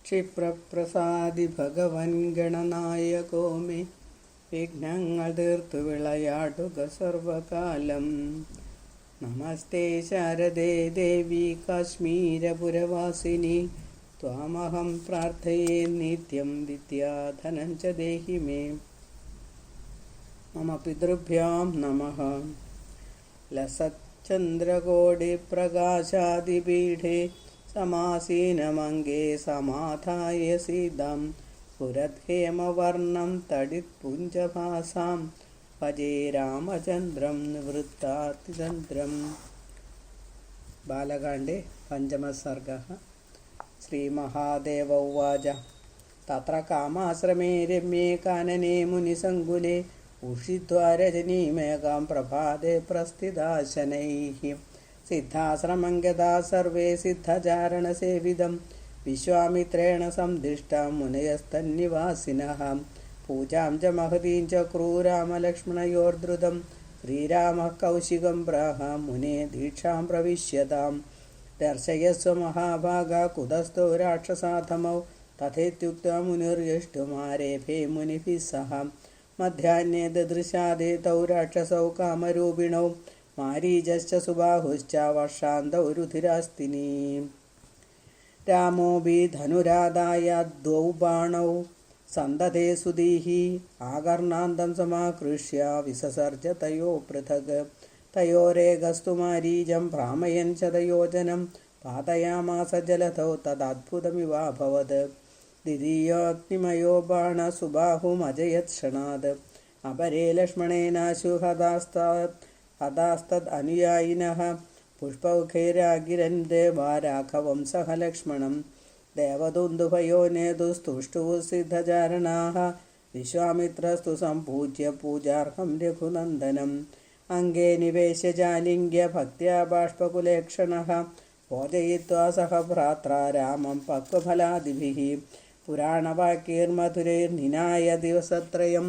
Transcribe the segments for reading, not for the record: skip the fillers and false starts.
ക്ഷിപ്രപ്രസാദി ഭഗവൻ ഗണനായകോ may വിഘ്നങ്ങൾ തീർത്തു വിളയാടുക സർവകാലം. നമസ്തേ ശാരദേ ദേവി കാശ്മീരപുരവാസിനി ത്വാമഹം പ്രാർത്ഥയേ നിത്യം വിദ്യാധനം ച ദേഹി മേ. മമ പിതൃഭ്യാം നമഃ. ലസച്ചന്ദ്രകോടിപ്രകാശാദിപീഠേ സമാസീനമംഗേ സമാധായ സീതാം പുരദ്ഹേമവർണം തടിത്പുഞ്ചഭാസാം ഭജേ രാമചന്ദ്രം നിവൃത്താതിതന്ത്രം. ബാലകാണ്ഡേ പഞ്ചമസർഗഃ. ശ്രീമഹാദേവ ഉവാച തത്ര കാമാശ്രമേ രമ്യേ കാനനെ മുനിസങ്കുലേ ഉഷിത്വാ രജനീമേകാം പ്രഭാതേ പ്രസ്ഥിതാശനൈഃ. സിദ്ധാശ്രമം ഗതാ സർവേ സിദ്ധചാരണസേവിതം വിശ്വാമിത്രേണ സന്ദിഷ്ടാം മുനയസ്തന്നിവാസിനഃ. പൂജാം ച മഹതീം ചക്രൂ രാമലക്ഷ്മണയോർദ്രുതം ശ്രീരാമഃ കൗശികം പ്രാഹ മുനേ ദീക്ഷാം പ്രവിശ്യതാം. ദർശയസ്വ മഹാഭാഗാ കുതസ്ഥോ രാക്ഷസാധമൗ തഥേത്യുക്ത്വാ മുനിർയഷ്ടുമാരേഭേ മുനിഭിः സഹ. മധ്യാഹ്നേ ദദൃശാദേ തൗ രാക്ഷസൗ കാമരൂപിണൗ മാരീചശ്ച സുബാഹുശ്ച വർഷാന്തൗ രുധിരാസ്തിനീ. രാമോऽപി ധനുരാദായ ദ്വൗ ബാണൗ സന്തതേ സുധീഃ ആകർണാന്തം സമാകൃഷ്യ വിസസർജ തയോ പൃഥക്. തയോരേകസ്തു മാരീചം ഭ്രാമയൻ ശതയോജനം പാതയാമാസ ജലധൗ തദദ്ഭുതമിവാഭവത്. ദ്വിതീയോऽഗ്നിമയോ ബാണ സുബാഹുമജയത് ക്ഷണാത്. അപരേ ലക്ഷ്മണേനാശു ഹതാസ്തദ് അനുയായിനഃ പുഷ്പൗഖൈരാഗിരൻ ദേവാ രാഘവം സഹ ലക്ഷ്മണം. ദേവദുന്ദുഭയോ നേതുസ്തുഷ്ടുഃ സിദ്ധചാരണാഃ വിശ്വാമിത്രസ്തു സംപൂജ്യ പൂജാർഹം രഘുനന്ദനം. അംഗേ നിവേശ്യ ചാലിംഗ്യ ഭക്ത്യാ ബാഷ്പകുലേക്ഷണഃ ഭോജയിത്വാ സഹ ഭ്രാത്രാ രാമം പക്വഫലാദിഭിः. പുരാണവാക്യൈർമധുരൈർനിനായ ദിവസത്രയം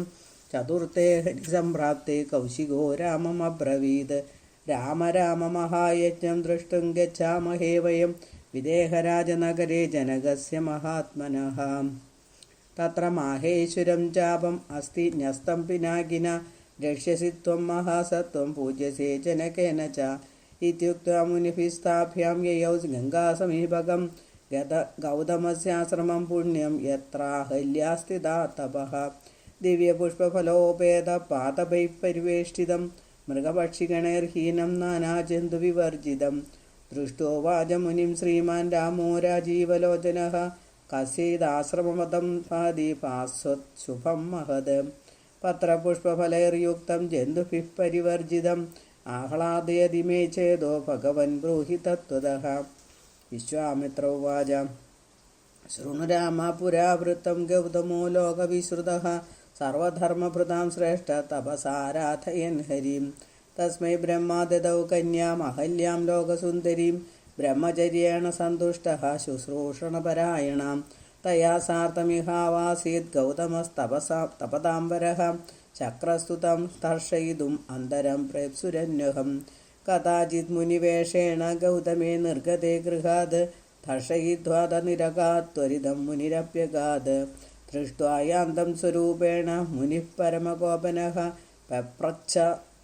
ചതുർത്ഥേ ഹരിസംപ്രാപ്തേ കൗശികോ രാമമബ്രവീത്. രാമ രാമ മഹായജ്ഞം ദ്രഷ്ടും ഗച്ഛാമഹേ വയം വിദേഹരാജനഗരേ ജനകസ്യ മഹാത്മനഃ. തത്ര മാഹേശ്വരം ചാപം അസ്തി ന്യസ്തം പിനാകിന രക്ഷ്യസി ത്വം മഹാസത്വം പൂജ്യസേ ജനകേന ച. ഇത്യുക്ത്വാ മുനിഭിः സ്ഥാഭ്യാം യയൗ ഗംഗാസമീപകം ഗൗതമസ്യാശ്രമം പുണ്യം യത്രാഹല്യാസ്ഥിതാ തപഃ. ദിവ്യപുഷ്പഫലോപേതപാദപൈഃ പരിവേഷ്ടിതം മൃഗപക്ഷിഗണൈർഹീനം നാനാജന്തുവിവർജിതം. ദൃഷ്ടോവാച മുനിം ശ്രീമാൻ രാമോ രാജീവലോചനഃ കസ്യൈതാശ്രമമതം ഭാതി ഭാസ്വത് മഹത്. പത്രപുഷ്പഫലൈർയുക്തം ജന്തുഭിः പരിവർജിതം ആഹ്ലാദയതി മേ ചേതോ ഭഗവൻ ബ്രൂഹി തത്വതഃ. വിശ്വാമിത്ര ഉവാച ശൃണു രാമ പുരാവൃത്തം ഗൗതമോ ലോകവിശ്രുതഃ സർവധർമ്മഭൃതാം ശ്രേഷ്ഠ തപസാരാധയൻ ഹരിം. തസ്മൈ ബ്രഹ്മാ ദദൗ കന്യാം അഹല്യാം ലോകസുന്ദരീം ബ്രഹ്മചര്യേണ സന്തുഷ്ടഃ ശുശ്രൂഷണപരായണാം. തയാ സാർദ്ധമിഹാവാസീത് ഗൗതമസ്തപതാംബരഃ ചക്രസ്തു തം ദർശയിതും അന്തരം പ്രേപ്സുരന്വഹം. കഥാചിത് മുനിവേഷേണ ഗൗതമേ നിർഗതേ ഗൃഹാത് ദർശയിത്വാ തനിരകാത് ത്വരിതം മുനിരപ്യഗാത്. ദൃഷ്ട്വാ യാന്തം സ്വരൂപേണ മുനിഃ പരമകോപനഃ പപ്രച്ഛ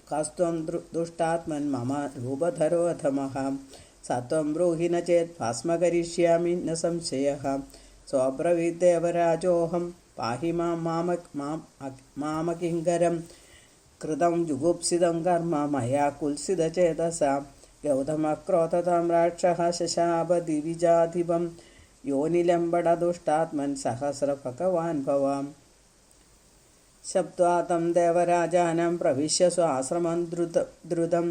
കസ്ത്വം ദുഷ്ടാത്മൻ മമ രൂപധരോ അധമഃ. സത്വം ബ്രൂഹി ന ചേത് ഭസ്മകരിഷ്യാമി ന സംശയഃ. സ്വബ്രവീത് ദേവരാജോഹം പാഹി മാമകിങ്കരം കൃതം ജുഗുപ്സിതം കർമ്മ മയാ കുൽസിതചേതസാ. ഗൗതമഃ ക്രോധതാം രാക്ഷഃ ശശാപ ദിവിജാധിപം യോനിലംബട ദുഷ്ടാത്മൻ സഹസ്ര ഭഗവാൻ ഭവാം. ശബ്ദ്വാ തം ദേവരാജാനം പ്രവിശ്യ സ്വാശ്രമം ദ്രുതം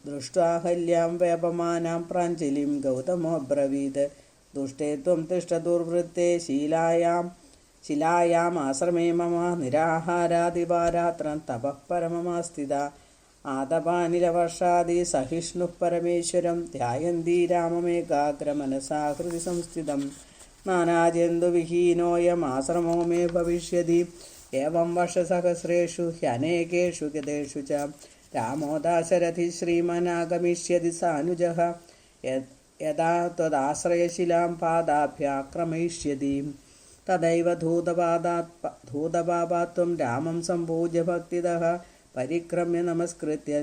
ദൃഷ്ട്വാഹല്യാം വേപമാനാം പ്രാഞ്ജലിം ഗൗതമോബ്രവീത്. ദുഷ്ടേ ത്വം തിഷ്ഠ ദുർവൃത്തേ ശിലായാം ആശ്രമേ മമ നിരാഹാരാദിവാരാത്രം തപഃ പരമമാസ്ഥിത. ആതപാനിലവർഷാദി സഹിഷ്ണുഃ പരമേശ്വരം ധ്യായന്തി രാമമേകാഗ്രമനസാ ഹൃദി സംസ്ഥിതം. നാനാജന്തുവിഹീനോയമാശ്രമോ മേ ഭവിഷ്യതി ഏവം വർഷസഹസ്രേഷു ഹ്യനേകേഷു ഗതേഷു ച. രാമോ ദാശരഥി ശ്രീമനാഗമിഷ്യതി സാനുജഃ യഥാ ത്വദാശ്രയശിലാം പാദാഭ്യാക്രമയിഷ്യതി തദൈവ ധൂതപാപാത്വം രാമം സംപൂജ്യ ഭക്തിദഃ പരിക്രമ്യ നമസ്കൃത്യ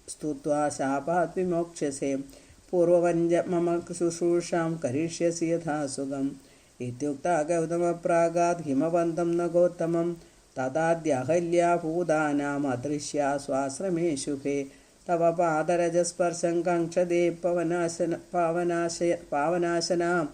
സ്തുത്വാ ശാപാത് വിമോക്ഷ്യസേ പൂർവവഞ്ച മമ ശുശ്രൂഷാം കരിഷ്യസി യഥാ സുഖം ഇത്യുക്താ ഗൗതമപ്രാഗാത് ഹിമവന്തം നഗോത്തമം തഥാദ്യഹല്യാ ഭൂതാനാം അദൃശ്യാ സ്വാശ്രമേ ശുഭേ തവ പാദരജസ്പർശം കാംക്ഷതേ പാവനാശന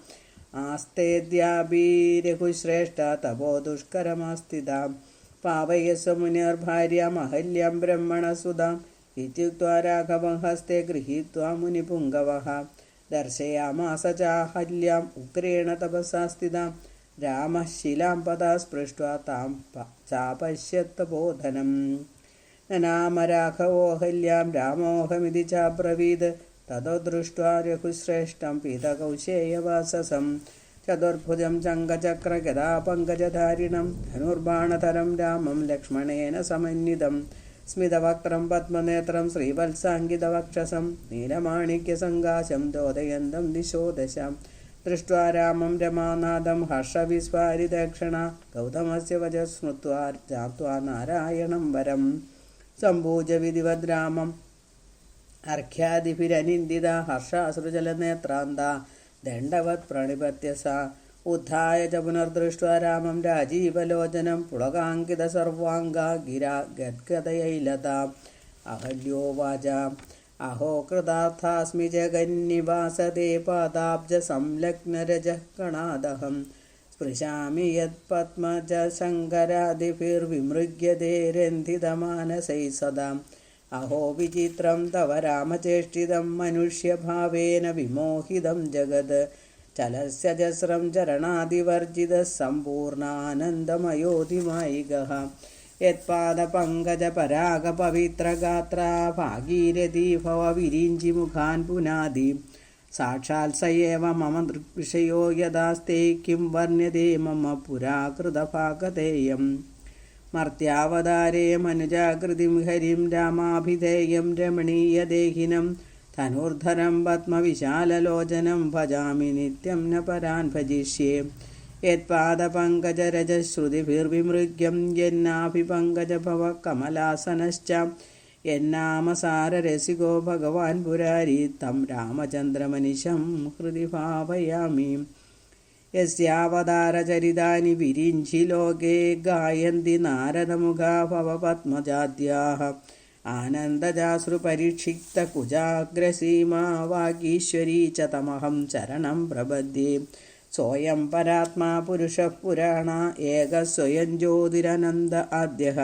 ആസ്തേദ്യാഭിരഘുശ്രേഷ്ഠ തപോ ദുഷ്കരമാസ്ഥിതാം പാവയസ്വ മുനിർഭാര്യാം അഹല്യാം ബ്രഹ്മണസുതാം ഇത്യുക്ത്വാ രാഘവം ഹസ്തേ ഗൃഹീത്വാ മുനിപുങ്കവഃ ദർശയാമാസ ചാഹല്യാം ഉഗ്രേണ തപസാ സ്ഥിതാം രാമഃ ശിലാം പദാ സ്പൃഷ്ട്വാ താം ചാപശ്യത്തബോധനം നാമ രാഘവോഹല്യാം രാമോഹമിതി ചാബ്രവീത് തതോ ദൃഷ്ട്വാ രഘുശ്രേഷ്ഠം പീതകൗശേയവാസസം ചതുർഭുജം ചങ്കചക്രഗദാ പങ്കജധാരിണം ധനുർബാണധരം രാമം ലക്ഷ്മണേന സമന്വിതം സ്മിതവക്ത്രം പത്മനേത്രം ശ്രീവത്സാങ്കിതവക്ഷസം നീലമാണിക്യസങ്കാശം ദ്യോതയന്തം ദിശോ ദശ ദൃഷ്ട്വാ രാമം രമാനാദം ഹർഷവിസ്ഫാരിതക്ഷണ ഗൗതമസ്യ വചഃ സ്മൃത്വാ ജ്ഞാത്വാ നാരായണം വരം സംഭൂജ്യ വിധിവദ് രാമം അർഘ്യാദിഭിരനിന്ദിത ഹർഷാശ്രുജലനേത്രാന്ത ദണ്ഡവത് പ്രണിപത്യ സ ഉദ്ധായ ച പുനർദൃഷ്ട്വാ രാമം രാജീവലോചനം പുളകാങ്കിത സർവാംഗാ ഗിരാ ഗദ്ഗദയൈലത അഹല്യോവാച അഹോ കൃതാർത്ഥാസ്മി ജഗന്നിവാസദേ പാദാബ്ജ സംലഗ്നരജഃ കണാദഹം സ്പൃശാമി യത്പത്മജ ശങ്കരാദിഭിർവിമൃഗ്യതേ രന്ധിതമാനസൈ സദാ അഹോ വിചിത്രം തവ രാമചേഷ്ടിതം മനുഷ്യഭാവേന വിമോഹിതം ജഗത് ചലസ്യജസ്രം ചരണാദിവർജിത സമ്പൂർണാനന്ദമയോധിമായികഃ യത്പാദപങ്കജപരാഗപവിത്രഗാത്രാ ഭാഗീരഥീ ഭവ വിരിഞ്ചിമുഖാൻ പുനാദി സാക്ഷാൽ സ ഏവ മമ ദൃഗ്വിഷയോ യഥാസ്തേ കിം വർണ്യതേ മമ പുരാകൃതഭാഗതേയം മർത്യാവതാരേ മനുജാകൃതിം ഹരിം രാമാഭിധേയം രമണീയദേഹിനം ധനുർധരം പത്മവിശാലലോചനം ഭജാമി നിത്യം ന പരാൻ ഭജിഷ്യേ യത്പാദപങ്കജരജശ്രുതിഭിർവിമൃഗ്യം യന്നാഭിപങ്കജഭവ കമലാസനശ്ച യന്നാമസാരരസികോ ഭഗവാൻ പുരാരി തം രാമചന്ദ്രമനിശം ഹൃദി ഭാവയാമി യസ്യാവതാരചരിതാനി വിരിഞ്ചി ലോകേ ഗായന്തി നാരദമുഖാ ഭവപത്മജാദ്യാഃ ആനന്ദജാശ്രുപരിക്ഷിക്തകുജാഗ്രസീമാ വാഗീശ്വരീ ച തമഹം ചരണം പ്രപദ്യേ സ്വയം പരാത്മാ പുരുഷഃ പുരാണ ഏകഃ സ്വയം ജ്യോതിരനന്ദ ആദ്യഃ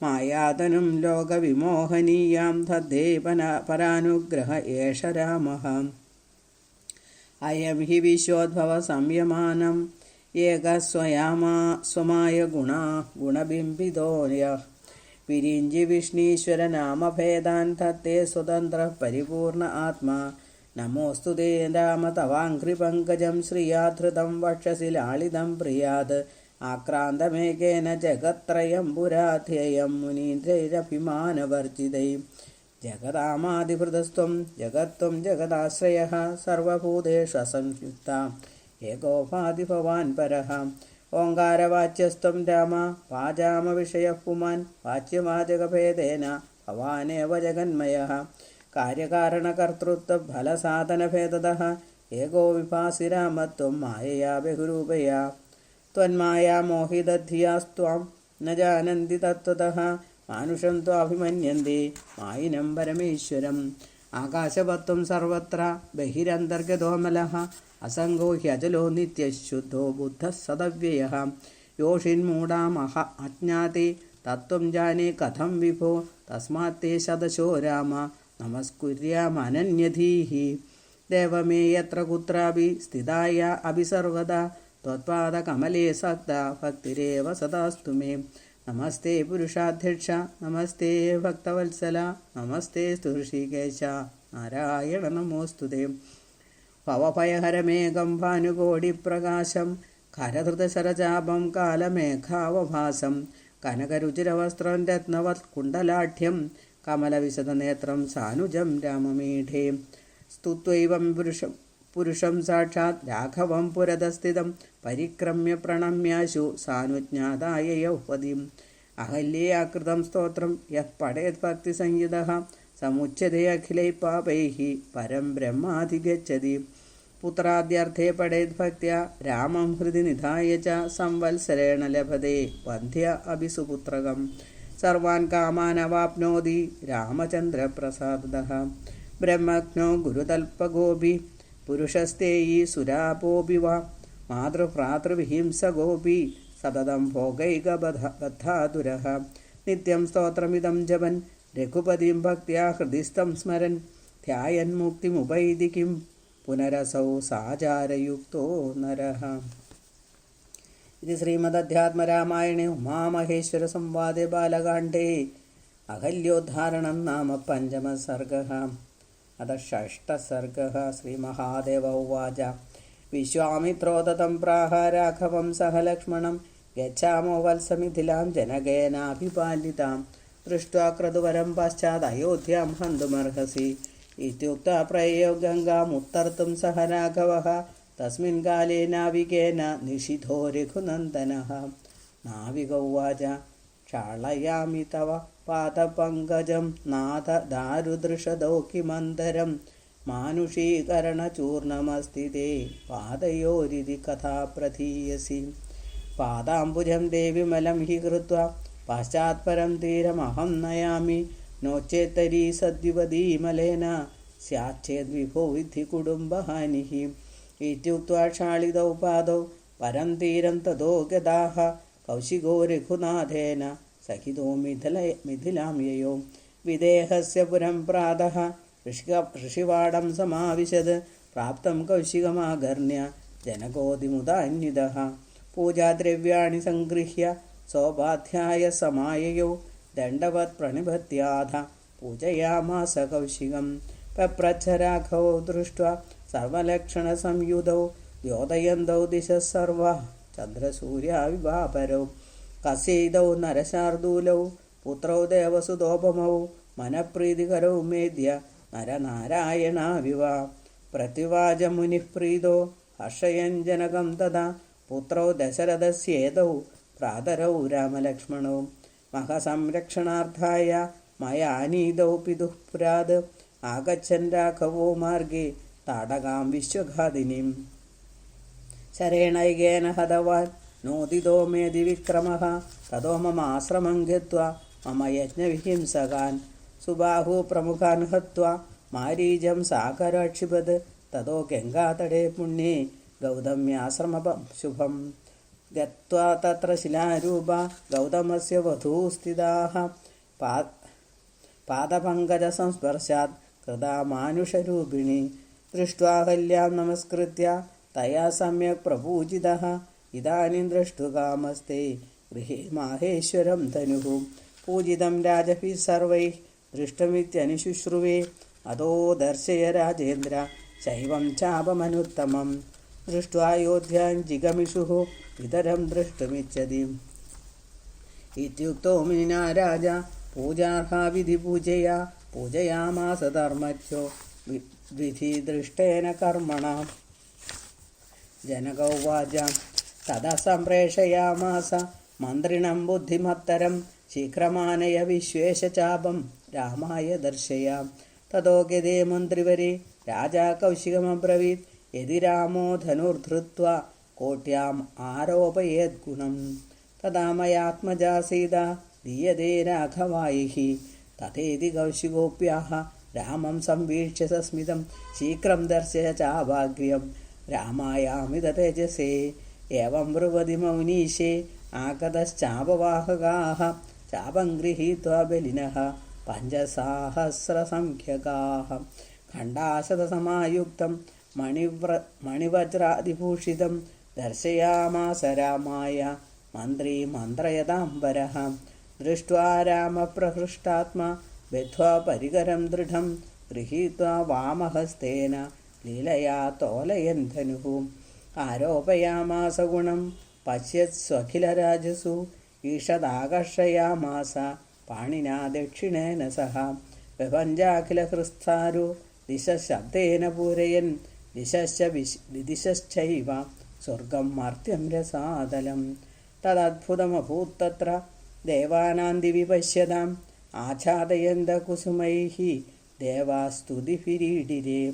മായാതനും ലോകവിമോഹനീയാം തദ്ധേ പരാനുഗ്രഹ ഏഷ രാമഃ അയം ഹി വിശ്വോദ്ഭവ സംയമാനം ഏകഃ സ്വമായ ഗുണബിംബിതോ യഃ വിരിഞ്ചി വിഷ്ണീശ്വര നാമഭേദാൻ തത്തേ സ്വതന്ത്ര പരിപൂർണ ആത്മാ നമോസ്തു തേ രാമ തവാംഘ്രിപങ്കജം ശ്രിയാധൃതം വക്ഷസി ലാളിതം പ്രിയാത് ആക്രാന്തമേകേന ജഗത്രയം പുരാധ്യേയം മുനീന്ദ്രൈരഭിമാനവർജിതൈ ജഗതാമാദിഹൃതസ്ത്വം ജഗത്വം ജഗദാശ്രയഃ സർവഭൂതേഷു അസംയുക്ത ഏകോപാധി ഭവാൻ പരഃ ഓങ്കാരവാച്യസ്ത്വം രാമ വാചാമവിഷയഃ പുമാൻ വാച്യവാചകഭേദേന ഭവാനേവ ജഗന്മയഃ കാര്യകാരണകർത്തൃത്വഫലസാധനഭേദതഃ ഏകോ വിഭാസി രാമത്വം മായയാ ബഹുരൂപയാ ത്വന്മായാ മോഹിതധിയാസ്ത്വാം ന ജാനന്തി തത്വതഃ മാനുഷം ത്വാഭിമന്യന്തി മായിനം പരമേശ്വരം ആകാശവത്വം സർവത്ര ബഹിരന്തർഗതോമലഃ അസംഗോ ഹ്യജലോ നിത്യശുദ്ധോ ബുദ്ധഃ സദവ്യയഃ യോഷിന്മൂഢാമഹ അജ്ഞാതി തത്വം ജാനേ കഥം വിഭോ തസ്മാത്തേ ശതശോ രാമ നമസ്കുര്യാമനന്യധീഃ ദേവമേ യത്ര കുത്രാപി സ്ഥിതായ അഭിസർവദാ ത്വത്പാദകമലേ സക്ത ഭക്തിരേവ സദാസ്തു മേ നമസ്തേ പുരുഷാധ്യക്ഷ നമസ്തേ ഭക്തവത്സല നമസ്തേ ഋഷികേശ നാരായണ നമോസ്തുതേ ഭവഭയഹരമേകം ഭാനുകോടിപ്രകാശം ഖരധൃതശരചാപം കാലമേഘാവഭാസം കനകരുചിരവസ്ത്രം രത്നവത് കുണ്ടലാഢ്യം കമലവിശദനേത്രം സാനുജം രാമമീഢേ സ്തുത്വൈവം പുരുഷം സാക്ഷാത് രാഘവം പുരതസ്ഥിതം പരിക്രമ്യ പ്രണമ്യാശു സാനുജ്ഞാതായ യൗപതിം അഹല്യയാകൃതം സ്തോത്രം യഃ പഠേത് ഭക്തിസംയുതഃ സമുച്യതേ അഖിലൈ പാപൈഃ പരം ബ്രഹ്മാധിഗച്ഛതി പുത്രാദ്യർത്ഥേ പഠേത് ഭക്ത്യാ രാമം ഹൃദി നിധായ ച സംവത്സരേണ ലഭതേ വന്ധ്യ അഭിസുപുത്രകം സർവാൻ കാമാൻ അവാപ്നോതി രാമചന്ദ്രപ്രസാദഃ ബ്രഹ്മജ്ഞോ ഗുരുതൽപഗോപി പുരുഷസ്തേയി സുരാപോപി വാ മാതൃഭ്രാതൃവിഹിംസഗോപി സതതം ഭോഗൈകബദ്ധാതുരഃ നിത്യം സ്തോത്രമിദം ജപൻ രഘുപതിം ഭക്ത്യാ ഹൃദിസ്ഥം സ്മരൻ ധ്യായൻ മുക്തിമുപൈതി കിം പുനരസൗ സാചാരയുക്തോ നരഃ. ഇത് ശ്രീമദധ്യാത്മരാമായണേ ഉമാമഹേശ്വര സംവാദേ ബാലകാണ്ഡേ അഹല്യോദ്ധാരണം നാമ പഞ്ചമഃ സർഗഃ. അത ഷഷ്ടഃ സർഗഃ. ശ്രീമഹാദേവ ഉവാച വിശ്വാമിത്രോദതം പ്രാഹ രാഘവം സഹ ലക്ഷ്മണം ഗച്ഛാമോ വത്സമിഥിലാം ജനകേനാഭിപാലിതാം ദൃഷ്ട്വാ ക്രതുവരം പശ്ചാത് അയോധ്യാം ഹന്തുമർഹസി ഇത്യുക്ത്വാ പ്രയയോ ഗംഗാമുത്തർത്തും സഹ രാഘവഃ തസ്മിൻ കാലേ നാവികേന നിഷിധോ രഘുനന്ദനഃ. നാവിക ഉവാച ക്ഷാളയാമി തവ പാദപങ്കജം നാഥ ദാരുദൃശദോ കിമന്തരം മാനുഷീകരണചൂർണമസ്തി തേ പാദയോരിതി കഥാ പ്രധീയസി. പാദാംബുജം ദേവിമലം ഹി കൃത്വാ പശ്ചാത്പരം തീരമഹം നയാമി നോച്ചേത്തരീ സദ്യുവതീമലേന സ്യാച്ഛേദ്വിഭോ വിധി കുടുംബഹാനിഃ. ഇത്യുക്ത്വാ ക്ഷാളിതൗ പാദൗ പരം തീരം തതോ ഗതാഃ കൗശികോ രഘുനാഥേന സഹിതോ മിഥിലാം യയോ. വിദേഹസ്യ പുരം പ്രാതഃ ഋഷിവാടം സമാവിശത് പ്രാപ്തം കൗശികമാകർണ്യ ജനകോതിമുദാന്വിതഃ. പൂജാദ്രവ്യാണി സംഗൃഹ്യ സോപാധ്യായ സമായയോ ദണ്ഡവത് പ്രണിപത്യാഥ പൂജയാമാസ കൗശികം. പപ്രച്ഛ രാഘവോ ദൃഷ്ട്വാ സർവലക്ഷണസംയുതൗ ദ്യോതയന്തൗ ദിശഃ സർവാः ചന്ദ്രസൂര്യാവിഭാപരൗ കസ്യൈതൗ നരശാർദൂലൗ പുത്രൗ ദേവസുതോപമൗ മനഃപ്രീതികരൗ മേദ്യ നരനാരായണാവിവ. പ്രത്യുവാച മുനിഃ പ്രീതോ ഹർഷയൻ ജനകം തഥാ പുത്രൗ ദശരഥസ്യേതൗ ഭ്രാതരൗ രാമലക്ഷ്മണൗ മഹസംരക്ഷണാർത്ഥായ മയാനീതൗ പിതുഃ പുരാത് ആഗച്ഛൻ രാഘവോ മാർഗേ താടകാം വിശ്വഘാതിനീം. ശരേണൈകേന ഹതവാൻ നോദിതോ മേധി വിക്രമഃ തതോ മമാശ്രമം ഗത്വാ മമ യജ്ഞവിഹിംസകാൻ സുബാഹു പ്രമുഖാൻ ഹത്വാ മാരീജം സാകരാക്ഷിപത് തതോ ഗംഗാതടേ പുണ്യേ ഗൗതമ്യാശ്രമം ശുഭം. ഗത്വാ തത്ര ശിലാരൂപ ഗൗതമസ്യ വധൂ സ്ഥിതാഃ പാദപങ്കജസംസ്പർശാത് കൃതാ മാനുഷരൂപിണി. ദൃഷ്ട്വാഹല്യാം നമസ്കൃത്യ തയാ സമ്യക് പ്രപൂജിതഃ ഇദാനീം ദ്രഷ്ടുകാമസ്തേ ഗൃഹേ മാഹേശ്വരം ധനുഃ. പൂജിതം രാജഭിः സർവൈः ദൃഷ്ടമിത്യനുശുശ്രുവേ അതോ ദർശയ രാജേന്ദ്ര ശൈവം ചാപമനുത്തമം. ദൃഷ്ട്വായോധ്യാം ജിഗമിഷുഃ പിതരം ദ്രഷ്ടുമിച്ഛതി. ഇത്യുക്തോ മുനിനാ രാജ പൂജാർഹാ വിധി പൂജയാ പൂജയാമാസ ധർമ്മജ്ഞോ വിധിദൃഷ്ടേന കർമ്മണ. ജനക ഉവാച തഥാ സംപ്രേഷയാമാസ മന്ത്രിണം ബുദ്ധിമത്തരം ശീഘ്രമാനയ വിശ്വേശചാപം രാമായ ദർശയാം. തതോ ഗതേ മന്ത്രിവരെ രാജാ കൗശികമബ്രവീത് യദി രാമോ ധനുർധൃത്വാ കോട്യാം ആരോപയേത് ഗുണം തഥാ മയാത്മജാ സീതാ ദീയതേ രാഘവായിഃ. തഥേതി കൗശികോപ്യാഹ രാമം സംവീക്ഷ്യ സസ്മിതം ശീഘ്രം ദർശയ ചാവാഗ്ര്യം രാമായാമിത തേജസേ. ഏവം ബ്രുവതി മൗനീശേ ആഗതശ്ചാപവാഹകാഃ ചാപം ഗൃഹീത്വാ ബലിനഃ പഞ്ചസഹസ്രസംഖ്യകാഃ. ഖണ്ഡാശതസമായുക്തം മണിവജ്രാദിഭൂഷിതം ദർശയാമാസ രാമായ മന്ത്രി മന്ത്രയതാംബരഃ. ദൃഷ്ട്വാ രാമപ്രഹൃഷ്ടാത്മാ ബദ്ധ്വാ പരികരം ദൃഢം ഗൃഹീത്വാ വാമഹസ്തേന ലീലയാ തോലയൻ ധനുഃ. ആരോപയാമാസ ഗുണം പശ്യത്സ്വഖിലരാജസു ഈഷദാകർഷയാമാസ പാണിനാ ദക്ഷിണേന സഹ. വിഭഞ്ജാഖിലഹൃസ്ഥാരോ ദിശ ശബ്ദേന പൂരയൻ ദിശശ്ചൈവ സ്വർഗം മർത്യം രസാതലം. തദദ്ഭുതമഭൂത്തത്ര ദേവാനാം ദിവി പശ്യതാം ആച്ഛാദയന്ത കുസുമൈഃ ദേവാസ്തുതിഭിരീഡിരേ.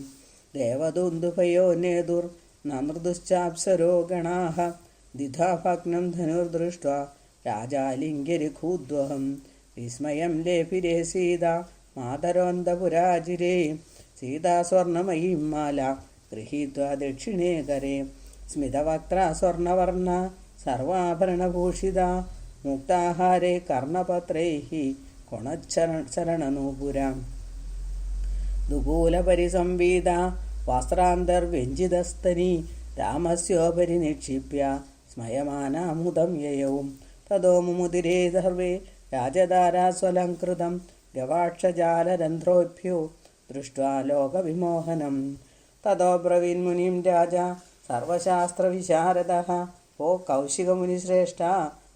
ദേവദുന്ദുഭയോ നേതുർ നമൃദുശ്ചാപ്സരോ ഗണാഃ ദിധാ ഭഗ്നം ധനുർദൃഷ്ട്വാ രാജാലിംഗ്യരിഖൂദ്വഹം. വിസ്മയം ലേപിരേ സീതാ മാതരോന്തപുരാജിരേ. സീതാ സ്വർണമയീം മാല ഗൃഹീത്വാ ദക്ഷിണേ കരേ. സ്മിതവക്ത്രാ സ്വർണവർണ്ണ സർവാഭരണഭൂഷിതാ മുക്താഹാരേ കർണപത്രൈഃ കൊണച്ചരണനൂപുരാം. ദുകൂലപരിസംവീത വസ്ത്രാന്തർവ്യഞ്ജിതസ്തനീ രാമസ്യോപരി നിക്ഷിപ്യ സ്മയമാനാമുദം യയൗ. തതോ മുമുദിരേ സർവേ രാജധാരാസ്വലംകൃതം ഗവാക്ഷജാലരന്ധ്രോഭ്യോ ദൃഷ്ട്വാ ലോകവിമോഹനം. തതോ ബ്രവീന്മുനിം രാജാ സർവശാസ്ത്രവിശാരദഃ ഓ കൗശികമുനിശ്രേഷ്ഠ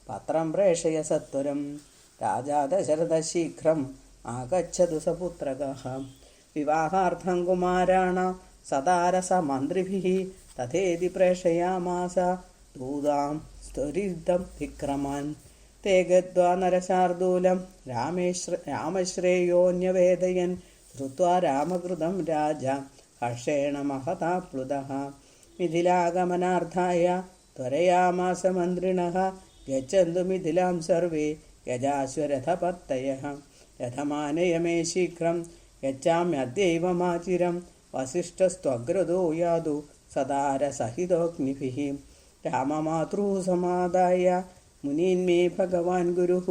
പത്രം പ്രേഷയ സത്വരം. രാജാ ദശരഥ ശീഘ്രം ആഗച്ഛതു സപുത്രകഃ. വിവാഹാർത്ഥം കുമാരാണ സദാരസമന്ത്രിഭിः തഥേതി പ്രേഷയാമാസ ദൂതാം സ്ത്വരിതം വിക്രമാൻ. തേ ഗത്വാ നരശാർദൂലം രാമശ്രേയോന്യവേദയൻ ശ്രുത്വാ രാമകൃതം രാജ ഹർഷേണ മഹതാപ്ലുതഃ. മിഥിലാഗമനാർത്ഥായ ത്വരയാമാസ മന്ത്രിണഃ ഗച്ഛന്തു മിഥിലാം സർവേ യജാശ്വരഥപത്തയഃ. രഥമാനയ മേ ശീഘ്രം ഗച്ഛാമ്യദ്യൈവമാചിരം വസിഷ്ഠസ്ത്വഗ്രതോ യാതു സദാരസഹിതോഗ്നിഭിः. രാമമാതൃ സമാദായ മുനീന്മേ ഭഗവാൻ ഗുരുഃ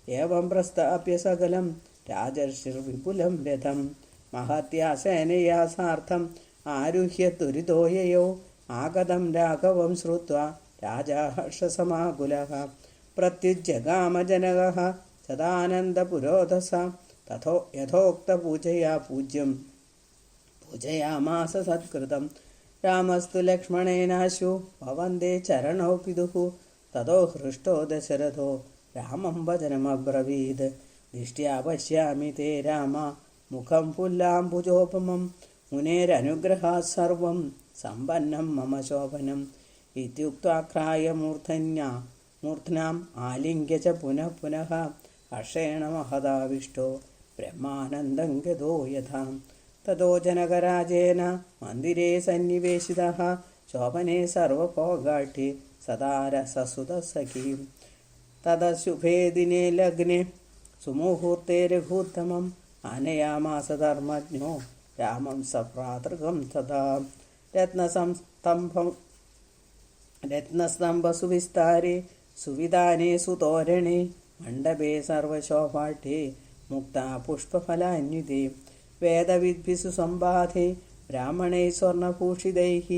ഏവം പ്രസ്ഥാപ്യ സകലം രാജർഷിർവിപുലം രഥം. മഹത്യാ സേനയാ സാർത്ഥം ആരുഹ്യ ത്വരിതോ യയോ ആഗതം രാഘവം ശ്രുത്വാ രാജാ ഹർഷസമാകുലഃ. പ്രത്യുജ്ജഗാമജനകഃ സദാനന്ദപുരോധസ തഥോ യഥോക്തപൂജയാ പൂജ്യം പൂജയാമാസ സത്കൃതം. രാമസ്തു ലക്ഷ്മണേനാശു ഭവന്തേ ചരണോ പിതുഃ. തതോ ഹൃഷ്ടോ ദശരഥോ രാമം വചനമബ്രവീത്. ദിഷ്ട്യാ പശ്യാമി തേ രാമ മുഖം പുല്ലാംബുജോപമം മുനേരനുഗ്രഹാത് സർവം സമ്പന്നം മമ ശോഭനം. ഇത്യുക്ത്വാക്രായ മൂർധ്നാം ആലിംഗ്യ ച പുനഃ പുനഃ ഹർഷേണ മഹദാവിഷ്ടോ ബ്രഹ്മാനന്ദം ഗതോ യഥാ. തതോ ജനകരാജേന മന്ദിരേ സന്നിവേശിതഃ ശോഭനേ സർവഭോഗാഠ്യേ സദാരസസുതസഖീം. തദശുഭേ ദിനേ ലഗ്നെ സുമുഹൂർത്തേ രഘൂത്തമം ആനയാമാസ ധർമ്മജ്ഞോ രാമം സഭ്രാതൃകം തഥാ. രത്നസ്തംഭസുവിസ്താരേ സുവിധാനേ സുതോരണേ മണ്ഡപേ സർവശോഭാഠ്യേ മുക്താ പുഷ്പഫലാന്വിതേ. വേദവിദ്ഭിः സംബാധേ ബ്രാഹ്മണൈः സ്വർണഭൂഷിതൈः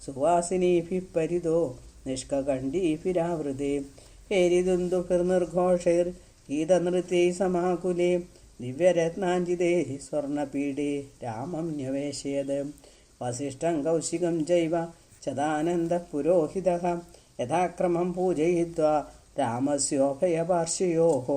സുവാസിനീഭിः പരിതോ നിഷ്കകണ്ഠീഭിരാവൃതേ. ഹേരിദുന്ദുഭിർനിർഘോഷൈർഗീതനൃത്യൈः സമാകുലേ ദിവ്യരത്നാഞ്ജിതേ സ്വർണപീഠേ രാമം ന്യവേശയത്. വസിഷ്ഠം കൗശികം ചൈവ സദാനന്ദഃ പുരോഹിതഃ യഥാക്രമം പൂജയിത്വാ രാമസ്യോഭയപാർശ്വയോः.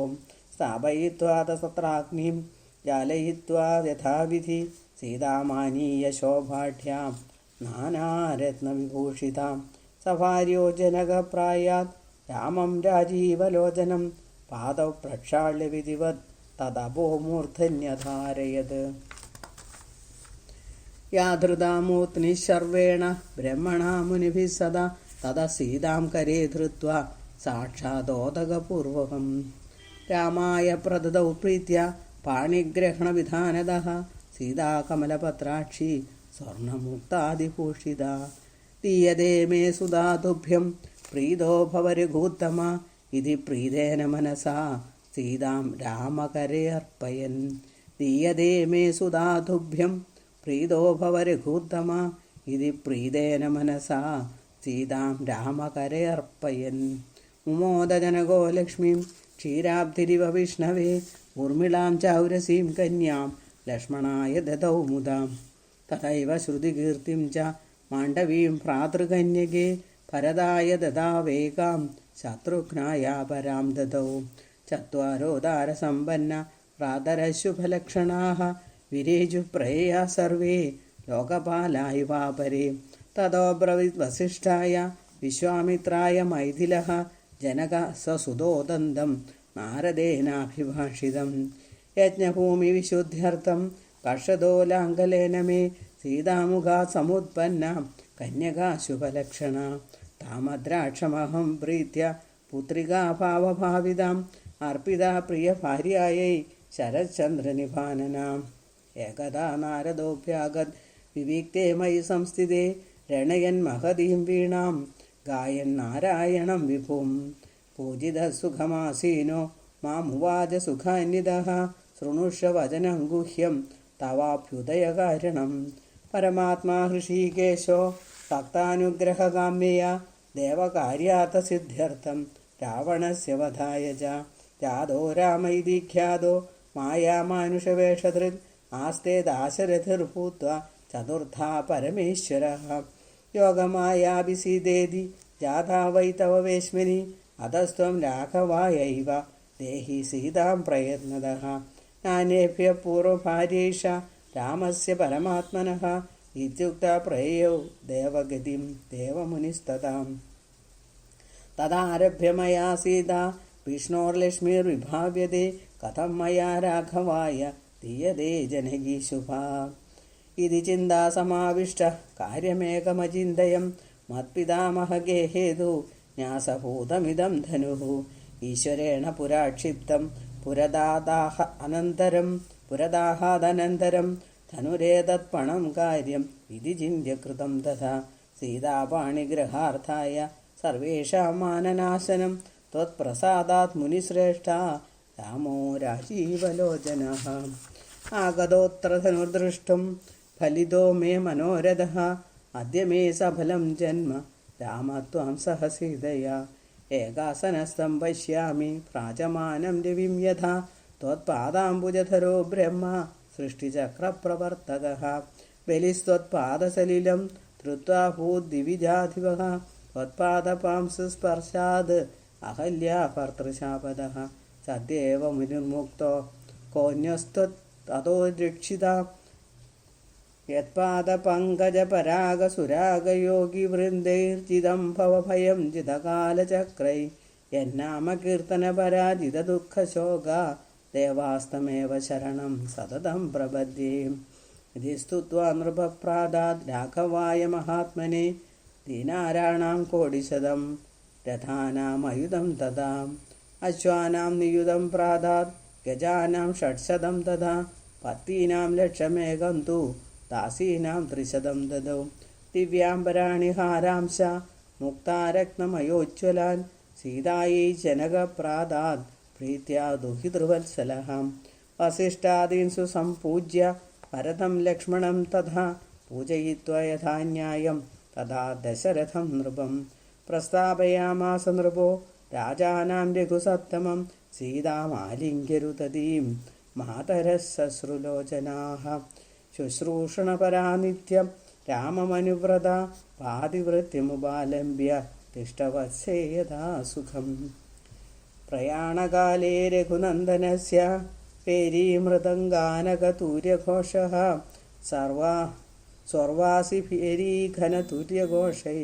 സ്ഥാപയിത്വാ തത്രാഗ്നിം ജാലയിത്വാ യഥാവിധി സീതാമാനീയ ശോഭാഢ്യാം നാനാരത്നവിഭൂഷിതാം. സഭാര്യോ ജനകപ്രായാത് രാമം രാജീവലോചനം പാദൗ പ്രക്ഷാള്യ വിധിവത് തദപോ മൂർധന്യധാരയത്. യാധൃതാമൂർധ്നിഃ ശർവേണ ബ്രഹ്മണാ മുനിഭിः സദാ തത സീതാം കരേ ധൃത്വാ സാക്ഷാദോദകപൂർവകം. രാമായ പ്രദദൗ പ്രീത്യാ പാണിഗ്രഹണവിധാനതഃ സീതാ കമലപത്രാക്ഷി സ്വർണമുക്താദിഭൂഷിതാ. ദീയതേ മേ സുധാ തുഭ്യം പ്രീതോ ഭവ രഘൂത്തമ ഇതി പ്രീതേന മനസാ സീതാം രാമകരേ അർപ്പയൻ. ദീയതേ മേ സുധാ തുഭ്യം പ്രീതോ ഭവ രഘൂത്തമ ഇതി പ്രീതേന മനസാ സീതാം രാമകരേ അർപ്പയൻ. മുമോദജനകോ ലക്ഷ്മീം ക്ഷീരാബ്ധിരിവ വിഷ്ണവേ ഊർമിളാം ചൗരസീം കന്യാം ലക്ഷ്മണായ ദദൗ മുദാം. തഥൈവ ശ്രുതികീർത്തിം ച മാണ്ഡവീം ഭ്രാതൃകന്യകേ ഭരതായ ദദാവേകാം ശത്രുഘ്നായ പരാം ദദൗ. ചത്വാരോദാരസമ്പന്ന ഭ്രാതരശുഭലക്ഷണാഃ വിരേജുഃ പ്രയയാ സർവേ ലോകപാലായ വാപരേ. തതോ ബ്രവീത് വസിഷ്ഠായ വിശ്വാമിത്രായ മൈഥിലഃ ജനക സസുതോദന്തം നാരദേനാഭിഭാഷിതം. യജ്ഞഭൂമി വിശുദ്ധ്യർത്ഥം കർഷദോലാങ്കലേന മേ സീതാമുഖാ സമുത്പന്ന കന്യകാ ശുഭലക്ഷണ. താമദ്രാക്ഷമഹം പ്രീത്യ പുത്രികാഭാവഭാവിതാം അർപ്പിത പ്രിയഭാര്യായൈ ശരശ്ചന്ദ്രനിഭാനനാം. ഏകദാ നാരദോഭ്യാഗത് വിവിക്തേ മയി സംസ്ഥിതേ രണയൻ മഹതീം വീണാം ഗായൻ നാരായണം വിഭും. പൂജിതസുഖമാസീനോ മാമുവാച സുഖാന്വിതഃ ശൃണുഷ്വ വചനം ഗുഹ്യം തവാഭ്യുദയകാരണം. പരമാത്മാ ഹൃഷീകേശോ ഭക്താനുഗ്രഹകാമ്യയാ ദേവകാര്യാർത്ഥസിദ്ധ്യർത്ഥം രാവണസ്യ വധായ ച. ജാതോ രാമൈതി ഖ്യാതോ മായാമാനുഷവേഷധൃത് ആസ്തേ ദാശരഥിർഭൂത്വാ ചതുർത്ഥാ പരമേശ്വരഃ. യോഗമായാഭിസീദേതി ജാതാ വൈ തവ വേശ്മനി അതസ്ത്വം രാഘവായൈവ ദേഹി സീതാം പ്രയത്നതഃ. നാനേഭ്യഃ പൂർവഭാര്യേഷ രാമസ്യ പരമാത്മനഃ ഇത്യുക്ത പ്രയയൗ ദേവഗതിം ദേവമുനിസ്തതാം. തദാരഭ്യ മയാ സീതാ വിഷ്ണോർലക്ഷ്മീർവിഭാവ്യതേ കഥം മയാ രാഘവായ ദീയതേ ജനകീ ശുഭാ. ഇതി ചിന്താ സമാവിഷ്ടഃ കാര്യമേകമചിന്തയം മത്പിതാമഹഗേ ഹേതു ന്യാസഭൂതമിദം ധനുഃ. ഈശ്വരേണ പുരാക്ഷിപ്തം പുരദാഹാദനന്തരം ധനുരേതത്പണം കാര്യം വിധിചിന്യ കൃതം തഥാ. സീതാപാണിഗ്രഹാർത്ഥായ സർവേഷാം മാനനാശനം ത്വത്പ്രസാദാത് മുനിശ്രേഷ്ഠ രാമോ രാജീവലോചനഃ. ആഗതോത്ര ധനുർദൃഷ്ടം ഫലിതോ മേ മനോരഥഃ അദ്യ മേ സഫലം ജന്മ രാമത്വാം സഹ സീതയാ. ഏകാസനസ്ഥം പശ്യാമി പ്രാചമാനം രവിം യഥാ ത്വത്പാദാംബുജധരോ ബ്രഹ്മ സൃഷ്ടിചക്രപ്രവർത്തകഃ. ബലിസ്ത്വത്പാദസലിലം ധൃത്വാ ഭൂദ്ദിവിജാധിപഃ ത്വത്പാദപാംസുസ്പർശാത് അഹല്യാ ഭർതൃശാപദഃ. സദ്യേവ മുനിർമുക്തോ കോന്യസ്ത്വത്തതോ രക്ഷിതാ യത്പാദപങ്കജപരാഗസുരാഗയോഗിവൃന്ദൈർജിതം ഭവഭയം ജിതകാലചക്രൈ യന്നാമകീർത്തനപരാജിതദുഃഖശോകാ ദേവാസ്തമേവ ശരണം സതതം പ്രപദ്യേ. ഇതി സ്തുത്വാ നൃപപ്രാദാത് രാഘവായ മഹാത്മനെ ദീനാരാണാം കോടിശതം രഥാനാമയുധം തഥാ. അശ്വാനാം നിയുധം പ്രാദാത് ഗജാനാം ഷഡ്ശതം തഥാ. പത്തീനാം ലക്ഷമേകം തു ദാസീനാം ത്രിശതം ദദൗ. ദിവ്യാംബരാണി ഹാരാംശ മുക്താരത്നമയോജ്വലാൻ സീതായൈ ജനകപ്രാദാത് പ്രീത്യാ ദുഹിതൃവത്സലഃ. വസിഷ്ഠാദീൻസു സംപൂജ്യ ഭരതം ലക്ഷ്മണം തഥാ പൂജയിത്വാ യഥാ ന്യായം തഥാ ദശരഥം നൃപം. പ്രസ്ഥാപയാമാസ നൃപോ രാജാനാം രഘുസത്തമം സീതാമാലിംഗ്യരുതതീം മാതരഃ സശ്രുലോചനാഃ. ശുശ്രൂഷണപരാ നിത്യം രാമമനുവ്രത പാതിവൃത്യമുപാലംബ്യ തിഷ്ടവത്സേ യഥാ സുഖം. പ്രയാണകാലേ രഘുനന്ദനസ്യ പേരീമൃദംഗാനകതൂര്യഘോഷഃ സ്വർവാസിഭേരീഘനതുര്യഘോഷൈ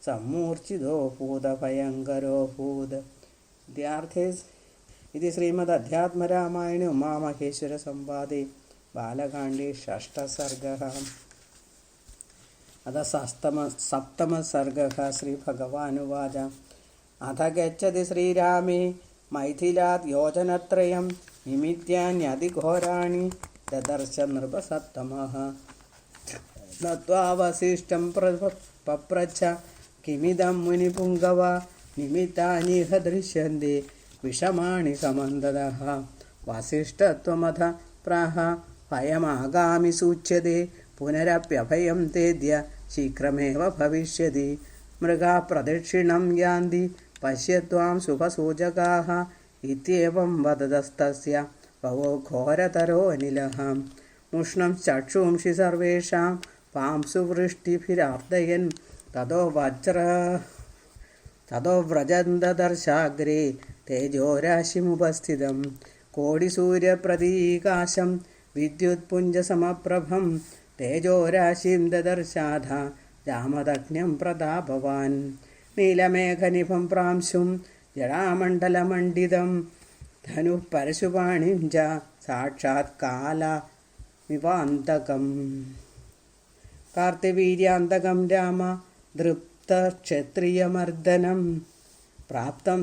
സമ്മൂർച്ഛിതോ ഭൂതഭയങ്കരോഭൂത്. വിദ്യാർത്ഥേ ഇത് ശ്രീമദ്-അധ്യാത്മരാമായണേ ഉമാമഹേശ്വരസംവാദേ ബാലകാണ്ഡേ षष्ठः सर्गः. अथ सप्तमः सर्गः. श्रीभगवानुवाच अथ गच्छति श्रीरामे मैथिलात् योजनत्रयं निमित्यान्यधिघोराणि ददर्श नृपसत्तमः. नत्वा वसिष्ठं पप्रच्छ किमिदं मुनिपुङ्गव निमित्तानिह दृश्यन्ते विषमाणि समन्ददः. वसिष्ठत्वमथ प्राह भयमागामि सूच्यते पुनरप्यभयं तेद्य शीघ्रमेव भविष्यति. मृगाः प्रदक्षिणं यान्ति पश्यत्वां शुभसूचकाः इत्येवं वदतस्तस्य भवो घोरतरो अनिलः. उष्णं चक्षुंषि सर्वेषां पांसु वृष्टिभिरार्दयन् ततो व्रजन्ददर्शाग्रे तेजोराशिमुपस्थितं. कोटिसूर्यप्रतीकाशं विद्युत्पुञ्जसमप्रभं തേജോരാശിം ദദർശാധ രാമദഗ്ന്യം പ്രതാപവാൻ നീലമേഘനിഭം പ്രാംശും ജടാമണ്ഡലമണ്ഡിതം ധനുഃ പരശുപാണിം ച സാക്ഷാത് കാലമിവാന്തകം കാർത്തിവീര്യാന്തകം രാമ ദൃപ്തക്ഷത്രിയമർദ്ദനം പ്രാപ്തം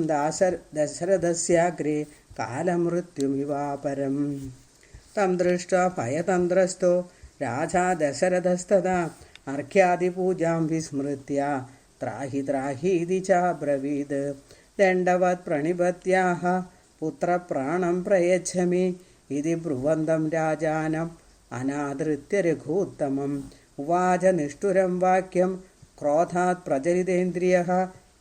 ദശരഥസ്യാഗ്രേ കാലമൃത്യുമിവാപരം തം ദൃഷ്ട്വാ ഭയതന്ത്രസ്ഥോ രാജാ ദശരഥസ്തദാ അർഘ്യാദിപൂജാം വിസ്മൃത്യ ത്രാഹി ത്രാഹീതി ചാബ്രവീത് ദണ്ഡവത് പ്രണിപത്യാഹ പുത്രപ്രാണം പ്രയച്ഛ മേ ഇതി ബ്രുവന്തം രാജാനം അനാദൃത്യ രഘൂത്തമം ഉവാച നിഷ്ഠുരം വാക്യം ക്രോധാത് പ്രചരിതേന്ദ്രിയഃ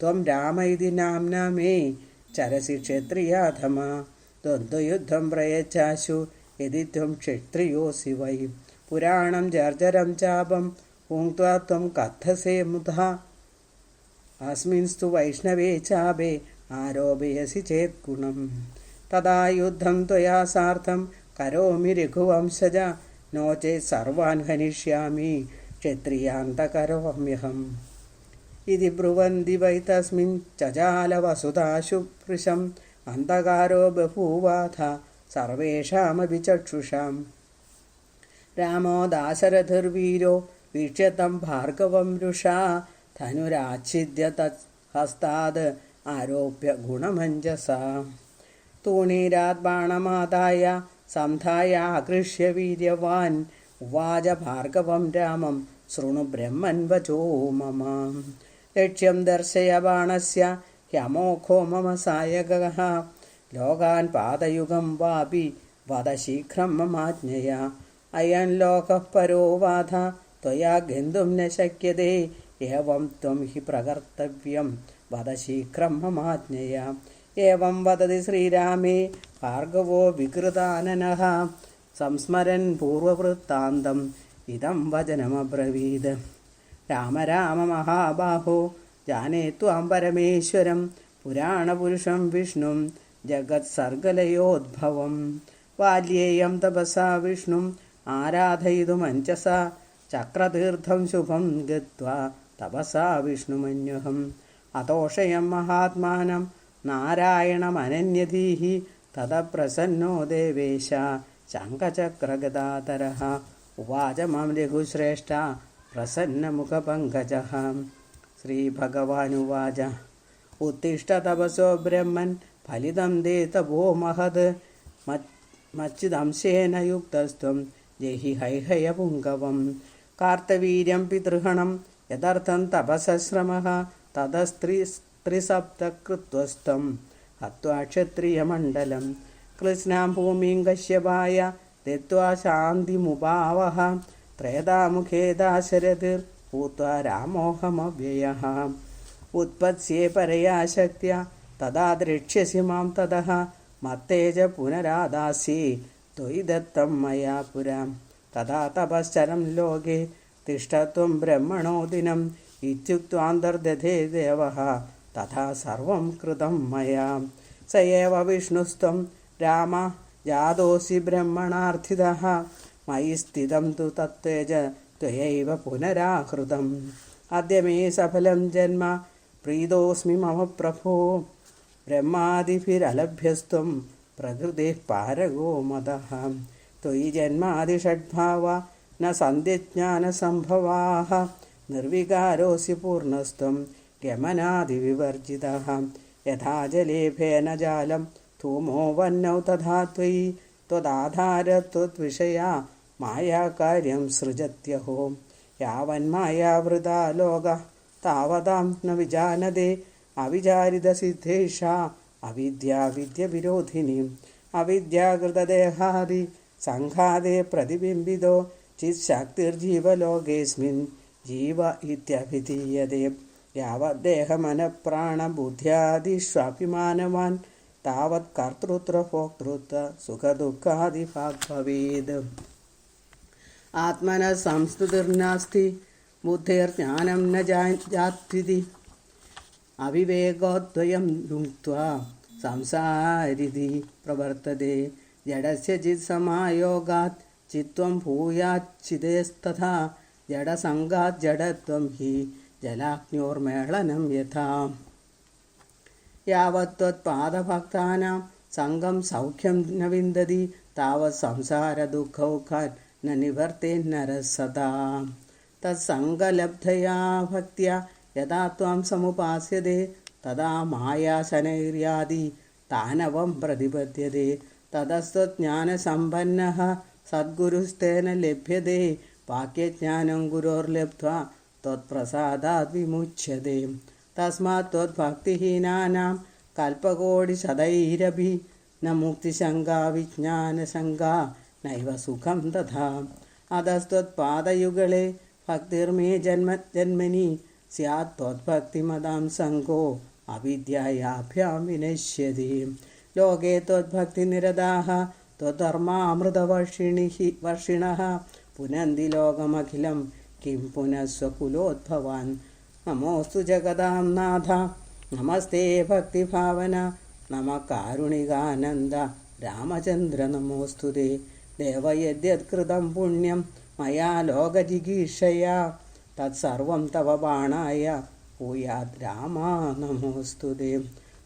ത്വം രാമ ഇതി നാംനാ മേ ചരസി ക്ഷത്രിയാധമ ദ്വന്ദ്വയുദ്ധം പ്രയച്ഛാശു യദി ത്വം ക്ഷത്രിയോസി വൈ പുരാണം ജർജരം ചാപം ഉങ്ക്ത്വാ ത്വം കഥസേ മുധാ അസ്മിൻസ്തു വൈഷ്ണവേ ചാപേ ആരോപയസി ചേത് ഗുണം തഥാ യുദ്ധം ത്വയാ സാർദ്ധം കരോമി രഘുവംശജ നോ ചേത് സർവാൻ ഹനിഷ്യാമി ക്ഷത്രിയാന്തകരോമ്യഹം ഇതി ബ്രുവന്തി വൈ തസ്മിൻ ചജാല വസുധാശു വൃശം അന്ധകാരോ ബഭൂവാഥ സർവേഷാമപി ചക്ഷുഷാം രാമോ ദാശരഥിർവീരോ വീക്ഷ്യതം ഭാർഗവം രുഷാ ധനുരാച്ഛിദ്യ തത് ഹസ്താത് ആരോപ്യ ഗുണമഞ്ജസാ തൂണീരാത് ബാണമാദായ സംധായ ആകൃഷ്യ വീര്യവാൻ ഉവാച ഭാർഗവം രാമം ശൃണു ബ്രഹ്മൻ വചോ മമ ലക്ഷ്യം ദർശയ ബാണസ്യ ഹ്യമോഘോ മമ സായകഃ ലോകാൻ പാദയുഗം വാപി വദ ശീഘ്രം മമാജ്ഞയാ അയൻ ലോകഃ പരോ വാധ ത്വയാ ഗന്തും ന ശക്യതേ ഏവം ത്വം ഹി പ്രകർത്തവ്യം വദ ശീഘ്രം മമാജ്ഞയാ ഏവം വദതി ശ്രീരാമേ ഭാർഗവോ വികൃതാനനഃ സംസ്മരൻ പൂർവവൃത്താന്തം ഇദം വചനമബ്രവീത് രാമ രാമ മഹാബാഹോ ജാനേ ത്വാം പരമേശ്വരം പുരാണപുരുഷം വിഷ്ണും ജഗത്സർഗലയോദ്ഭവം ബാല്യേയം തപസാ വിഷ്ണും ആരാധയിതുമഞ്ജസാ ചക്രതീർത്ഥം ശുഭം ഗത്വാ തപസാ വിഷ്ണുമന്യഹം അതോഷയം മഹാത്മാനം നാരായണമനന്യധീഹി തത പ്രസന്നോ ദേവേശ ശംഖചക്രഗദാധരഃ ഉവാച മാം രഘുശ്രേഷ്ഠ പ്രസന്നമുഖപങ്കജഃ ശ്രീഭഗവാനുവാച ഉത്തിഷ്ഠ തപസോ ബ്രഹ്മൻ ഫലിതം ദേ തപോ മഹത് മച്ചിദംശേന യുക്തസ്ത്വം ജഹി ഹൈഹയപുങ്കവം കാർത്തവീര്യം പിതൃഹണം യദർത്ഥം തപസശ്രമഃ തതസ്ത്രിസപ്തകൃത്വസ്ത്വം ഹത്വാ ക്ഷത്രിയമണ്ഡലം കൃഷ്ണാം ഭൂമിം കശ്യപായ ദത്വാ ശാന്തിമുപാവഹ ത്രേതാമുഖേ ദാശരഥിർ ഭൂത്വാ രാമോഹമവ്യയഃ ഉത്പത്സ്യേ പരയാ ശക്ത്യാ തദാ ദ്രക്ഷ്യസി മാം തതഃ മത്തേജ പുനരാദാസ്യേ ത്വയി ദത്തം മയാ പുരാ തഥാ തപശ്ചരം ലോകേ തിഷ്ഠത്വം ബ്രഹ്മണോ ദിനം ഇത്യുക്ത്വാന്തർദധേ ദേവഃ തഥാ സർവം കൃതം മയാ സ ഏവ വിഷ്ണുസ്ത്വം രാമ ജാതോസി ബ്രഹ്മണാർത്ഥിതഃ മയി സ്ഥിതം തു തത്തേജ ത്വയൈവ പുനരാഹൃതം അദ്യ മേ സഫലം ജന്മ പ്രീതോസ്മി മമ പ്രഭോ ബ്രഹ്മാദിഭിരലഭ്യസ്ത്വം പ്രകൃതിഃ പാരഗോ മദഃ ത്വയി ജന്മാദിഷഡ്ഭാവ ന സന്ധ്യജ്ഞാനസംഭവാഃ നിർവികാരോസി പൂർണ്ണസ്ത്വം ഗമനാദിവിവർജിതഃ യഥാ ജലേഭേന ജാലം ധൂമോ വന്നൗ തഥാ ത്വയി ത്വദാധാരത്വദ്വിഷയാ മായാകാര്യം സൃജത്യഹോ യാവന്മായാവൃതാ ലോകഃ താവതാം ന വിജാനതേ അവിചാരിതസിദ്ധേഷാ അവിദ്യാ വിദ്യവിരോധിനി അവിദ്യാകൃതദേഹാദി സംഘാതേ പ്രതിബിംബിതോ ചിത്ശക്തിർജീവലോകേസ്മിൻ ജീവ ഇത്യഭിധീയതേ യാവദ്ദേഹമനഃപ്രാണബുദ്ധ്യാദിഷ്വഭിമാനവാൻ താവത് കർത്തൃത്വഭോക്തൃത്വ സുഖദുഃഖാദിഭാഗ് ഭവേത് ആത്മന സംസ്തുതിർനാസ്തി ബുദ്ധിർജ്ഞാനം ന ജാത്വിതി അവിവേകോദ്വയം ലുങ്ക്ത്വാ സംസാരിതി പ്രവർത്തതേ ജഡസ്യ ചിത് സമായോഗാത് ചിത്വം ഭൂയാച്ചിതേസ്തഥാ ജഡസംഗാത് ജഡത്വം ഹി ജലാഗ്ന്യോർമേളനം യഥാ യാവത്ത്വത്പാദഭക്താനാം സംഘം സൗഖ്യം ന വിന്ദതി താവത് സംസാരദുഃഖൗഖാൻ ന നിവർത്തേന്നരഃ സദാ തത്സംഗലബ്ധയാ ഭക്ത്യാ യഥാ ത്വാം സമുപാസ്യതേ തഥാ മായാശനൈര്യാദി താനവം പ്രതിപദ്യതേ തതസ്ത്വജ്ഞാനസമ്പന്നഃ സദ്ഗുരുസ്തേന ലഭ്യതേ വാക്യജ്ഞാനം ഗുരോർലബ്ധ്വാ ത്വത്പ്രസാദാത് വിമുച്യതേ തസ്മാത് ത്വദ്ഭക്തിഹീനാനാം കൽപ്പകോടിശതൈരപി ന മുക്തിശങ്കാ വിജ്ഞാനശങ്കാ നൈവ സുഖം തഥാ അധസ്ത്വത്പാദയുഗളേ ഭക്തിർമേ ജന്മനി സ്യാത് ത്വദ്ഭക്തിമതാം സംഘോ അവിദ്യായാഭ്യാം വിനശ്യതി ലോകേ ത്വദ്ഭക്തിനിരതാഃ ത്വധർമാമൃതവർഷിണഃ പുനന്തി ലോകമഖിലം കിം പുനഃ സ്വകുലോദ്ഭവാൻ നമോസ്തു ജഗതാം നാഥ നമസ്തേ ഭക്തിഭാവന നമ കാരുണികാനന്ദ രാമചന്ദ്ര നമോസ്തുതേ ദേവയദ്യത്കൃതം പുണ്യം മയാ ലോകജിഗീഷയാ തത്സർവം തവ ബാണായ ഭൂയാത് രാമ നമോസ്തുതേ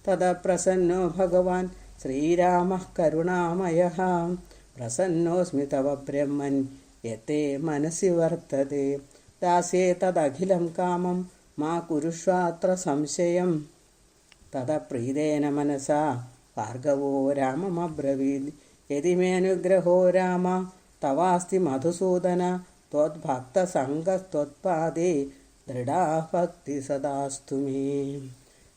തദ പ്രസന്നോ ഭഗവാൻ ശ്രീരാമഃ കരുണാമയഃ പ്രസന്നോസ്മി തവ ബ്രഹ്മൻ യത്തെ മനസി വർത്തതേ ദാസ്യേ തദഖിലം കാമം മാ കുരുഷ്വാത്ര സംശയം തത പ്രീതേന മനസാ ഭാർഗവോ രാമമബ്രവീത് യതി മേനുഗ്രഹോ രാമ തവാസ്തി മധുസൂദന ത്വദ്ഭക്തസംഗസ്ത്വത്പാദേ ദൃഢാ ഭക്തി സദാസ്തു മേ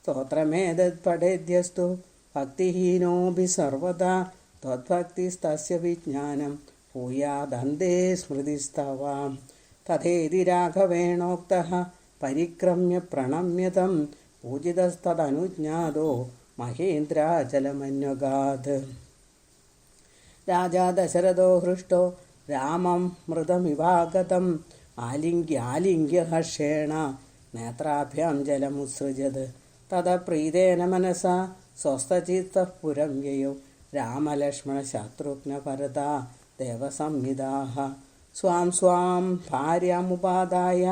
സ്തോത്രമേതത് പഠേദ്യസ്തു ഭക്തിഹീനോऽപി സർവദാ ത്വദ്ഭക്തിസ്തസ്യ വിജ്ഞാനം ഭൂയാദന്തേ സ്മൃതിസ്തവ തഥേതി രാഘവേണോക്തഃ പരിക്രമ്യ പ്രണമ്യതം പൂജിതസ്തദനുജ്ഞാതോ മഹേന്ദ്രാചലമന്വഗാത് രാജാ ദശരഥോ ഹൃഷ്ടോ രാമം മൃതമിവാഗതം ആലിംഗ്യ ഹർഷേണ നേത്രാഭ്യാം ജലമുത്സൃജത് തത പ്രീതേന മനസാ സ്വസ്ഥചിത്തഃ പുരം യയോ രാമലക്ഷ്മണശത്രുഘ്നഭരതാ ദേവസംഹിതാഃ സ്വാം സ്വാം ഭാര്യാമുപാദായ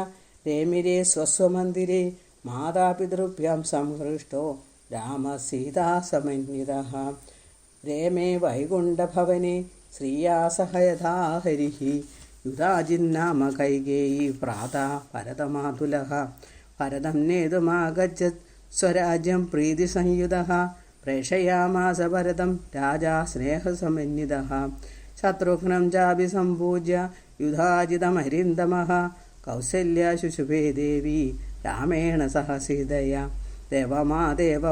രേമിരേ സ്വസ്വമന്ദിരേ മാതാപിതൃഭ്യാം സംഹൃഷ്ടോ രാമസീതാസമന്വിതഃ രേമേ വൈകുണ്ഠഭവനെ ശ്രീയാ സഹ യഥാ ഹരിഃ യുധാജിന്നാമ കൈകേയീ ഭ്രാതാ ഭരതമാതുലഃ ഭരതം നേതുമാഗച്ഛത് സ്വരാജ്യം പ്രീതിസംയുതഃ പ്രേഷയാമാസ ഭരതം രാജാ സ്നേഹസമന്വിതഃ ശത്രുഘ്നം ചാഭിസംപൂജ്യ യുധാജിതമരിന്ദമഃ കൗസല്യാ ശുശുഭേ ദേവി രാമേണ സഹ സീതയാ ദേവമാദേവ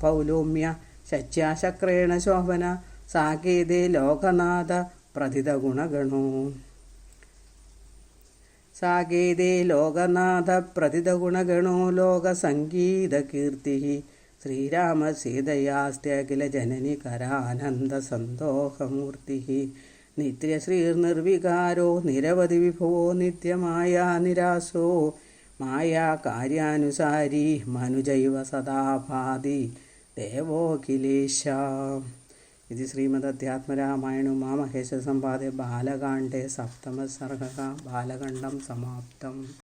പൗലോമ്യ ശച്യാ ശക്രേണ ശോഭന സാകേതേ ലോകനാഥ പ്രതിതഗുണഗണോ സാകേതേ ലോകനാഥ പ്രതിതഗുണഗണോ ലോകസംഗീതകീർത്തിഃ ശ്രീരാമസീതയാസ്ത്യഖില ജനനി കരാനന്ദസന്തോഷമൂർത്തിഃ നിത്യശ്രീർനിർവികാരോ നിരവധി വിഭവോ നിത്യമായാ നിരാസോ മായാ കാര്യാനുസാരി മനുജൈവ സദാ ഭാതി ദേവോഖിലേശ. ഇത് ശ്രീമദധ്യാത്മരാമായണ ഉമാമഹേശ്വര സംവാദേ ബാലകാണ്ഡേ സപ്തമ സർഗഃ ബാലകാണ്ഡം സമാപ്തം.